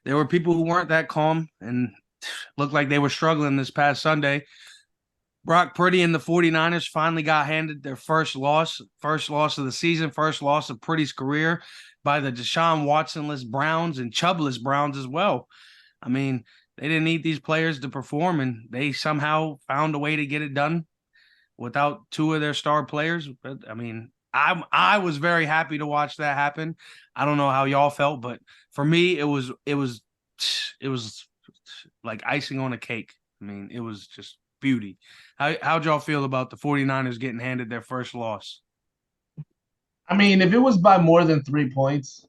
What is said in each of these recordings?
there were people who weren't that calm and looked like they were struggling this past Sunday. Brock Purdy and the 49ers finally got handed their first loss of the season, first loss of Purdy's career by the Deshaun Watsonless Browns and Chubless Browns as well. I mean, they didn't need these players to perform, and they somehow found a way to get it done without two of their star players. But I mean, I was very happy to watch that happen. I don't know how y'all felt, but for me, it was like icing on a cake. I mean, it was just beauty. How'd y'all feel about the 49ers getting handed their first loss? I mean, if it was by more than 3 points,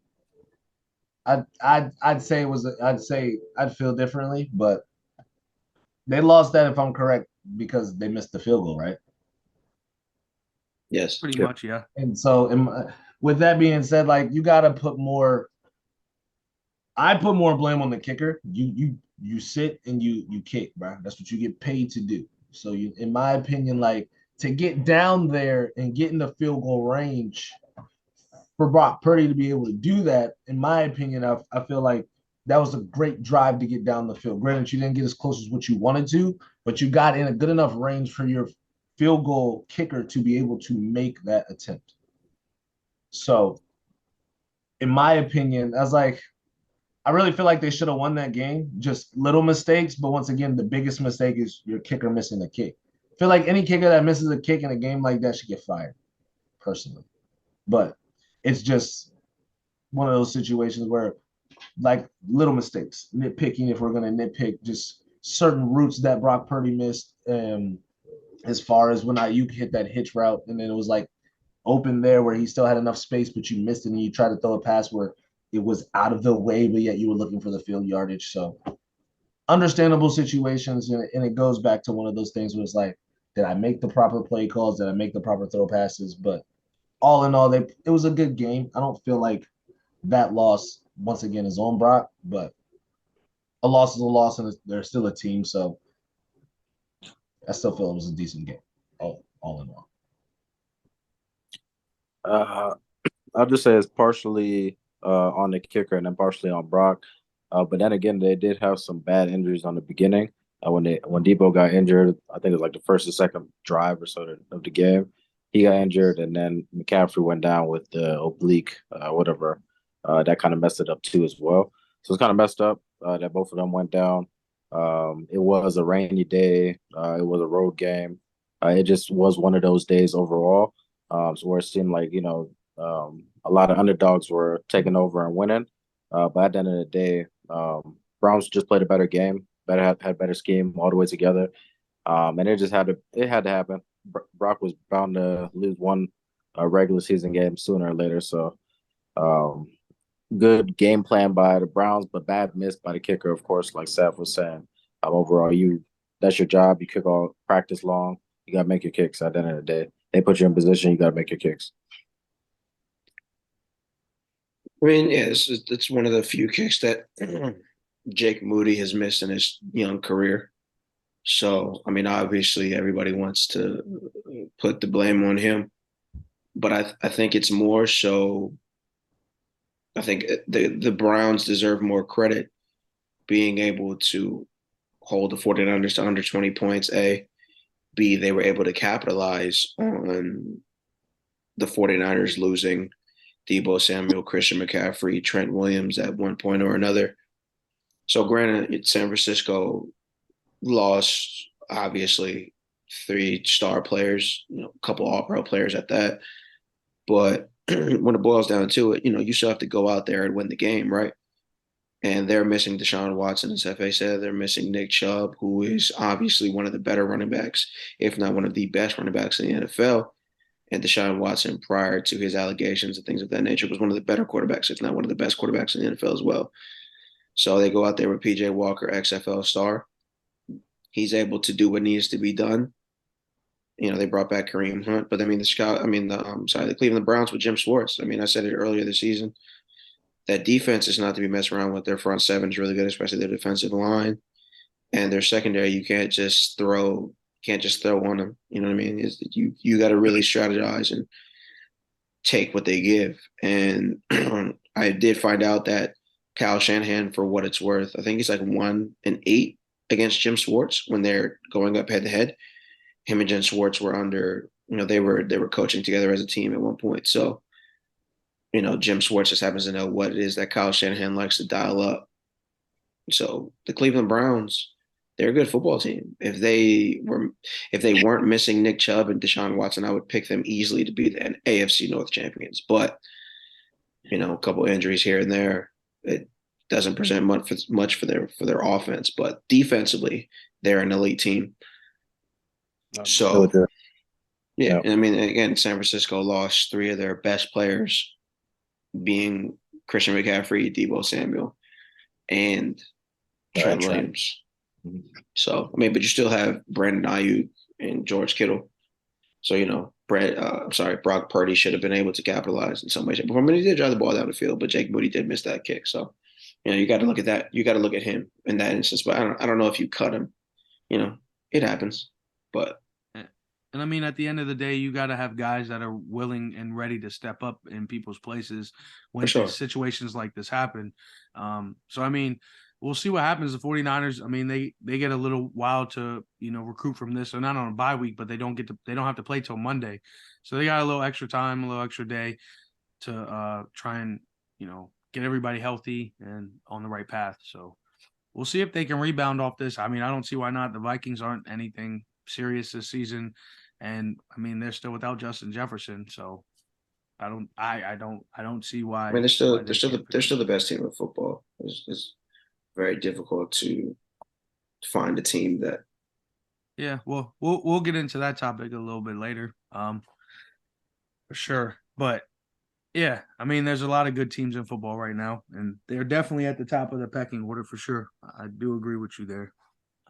I'd say it was. I'd say I'd feel differently, but they lost that if I'm correct because they missed the field goal, right? Yes. Pretty Yeah. much, yeah. And so, with that being said, like you got to put more. I put more blame on the kicker. You sit and you kick, bro. That's what you get paid to do. So you, in my opinion, like to get down there and get in the field goal range for Brock Purdy to be able to do that, in my opinion, I feel like that was a great drive to get down the field. Granted, you didn't get as close as what you wanted to, but you got in a good enough range for your field goal kicker to be able to make that attempt. So, in my opinion, I was like, I really feel like they should have won that game. Just little mistakes, but once again, the biggest mistake is your kicker missing a kick. I feel like any kicker that misses a kick in a game like that should get fired, personally. But it's just one of those situations where, like, little mistakes, nitpicking if we're going to nitpick, just certain routes that Brock Purdy missed. As far as when you hit that hitch route, and then it was like open there where he still had enough space, but you missed it, and you tried to throw a pass where it was out of the way, but yet you were looking for the field yardage. So understandable situations, and it goes back to one of those things where it's like, did I make the proper play calls? Did I make the proper throw passes? But all in all, it was a good game. I don't feel like that loss once again is on Brock, but a loss is a loss, and they're still a team. So I still feel it was a decent game, all in all. Uh, I'll just say it's partially on the kicker and then partially on Brock. But then again, they did have some bad injuries on the beginning. When Debo got injured, I think it was like the first or second drive or so of the game. He got injured, and then McCaffrey went down with the oblique, whatever. That kind of messed it up too as well. So it's kind of messed up that both of them went down. It was a rainy day. It was a road game. It just was one of those days overall. So where it seemed like a lot of underdogs were taking over and winning. But at the end of the day, Browns just played a better game, had better scheme all the way together, and it had to happen. Brock was bound to lose one regular season game sooner or later. So um, good game plan by the Browns, but bad miss by the kicker, of course. Like Seth was saying, overall, that's your job. You kick all practice long. You got to make your kicks. At the end of the day, they put you in position. You got to make your kicks. I mean, yeah, it's one of the few kicks that Jake Moody has missed in his young career. So, I mean, obviously, everybody wants to put the blame on him, but I think it's more so. I think the Browns deserve more credit being able to hold the 49ers to under 20 points. A, B, they were able to capitalize on the 49ers losing Debo Samuel, Christian McCaffrey, Trent Williams at one point or another. So, granted, San Francisco lost obviously three star players, a couple all pro players at that. But when it boils down to it, you still have to go out there and win the game, right? And they're missing Deshaun Watson, as Fa said. They're missing Nick Chubb, who is obviously one of the better running backs, if not one of the best running backs in the NFL. And Deshaun Watson, prior to his allegations and things of that nature, was one of the better quarterbacks, if not one of the best quarterbacks in the NFL as well. So they go out there with PJ Walker, XFL star. He's able to do what needs to be done. They brought back Kareem Hunt, but I mean the Cleveland Browns with Jim Schwartz. I mean, I said it earlier this season. That defense is not to be messed around with. Their front seven is really good, especially their defensive line and their secondary. You can't just throw on them. You know what I mean? You got to really strategize and take what they give. And I did find out that Kyle Shanahan, for what it's worth, I think he's like 1-8 against Jim Schwartz when they're going up head to head. Him and Jim Schwartz were under, they were coaching together as a team at one point. So, Jim Schwartz just happens to know what it is that Kyle Shanahan likes to dial up. So the Cleveland Browns, they're a good football team. If they weren't missing Nick Chubb and Deshaun Watson, I would pick them easily to be the AFC North champions. But a couple injuries here and there, it doesn't present much for their offense. But defensively, they're an elite team. So yeah, Yeah. and I mean, again, San Francisco lost three of their best players, being Christian McCaffrey, Deebo Samuel, and Trent Williams. So, I mean, but you still have Brandon Ayuk and George Kittle. So, Brock Purdy should have been able to capitalize in some way, shape, or form. I mean, he did drive the ball down the field, but Jake Moody did miss that kick. So, you got to look at that. You got to look at him in that instance. But I don't know if you cut him. It happens. But and I mean, at the end of the day, you got to have guys that are willing and ready to step up in people's places when situations like this happen. So, I mean, we'll see what happens. The 49ers, I mean, they get a little while to, recruit from this. They're not on a bye week, but they don't have to play till Monday. So they got a little extra time, a little extra day to try and, get everybody healthy and on the right path. So we'll see if they can rebound off this. I mean, I don't see why not. The Vikings aren't anything serious this season. And I mean, they're still without Justin Jefferson. So I don't see why. I mean, they're still the best team in football. It's very difficult to find a team that. Yeah, well, we'll get into that topic a little bit later, for sure. But yeah, I mean, there's a lot of good teams in football right now, and they're definitely at the top of the pecking order for sure. I do agree with you there.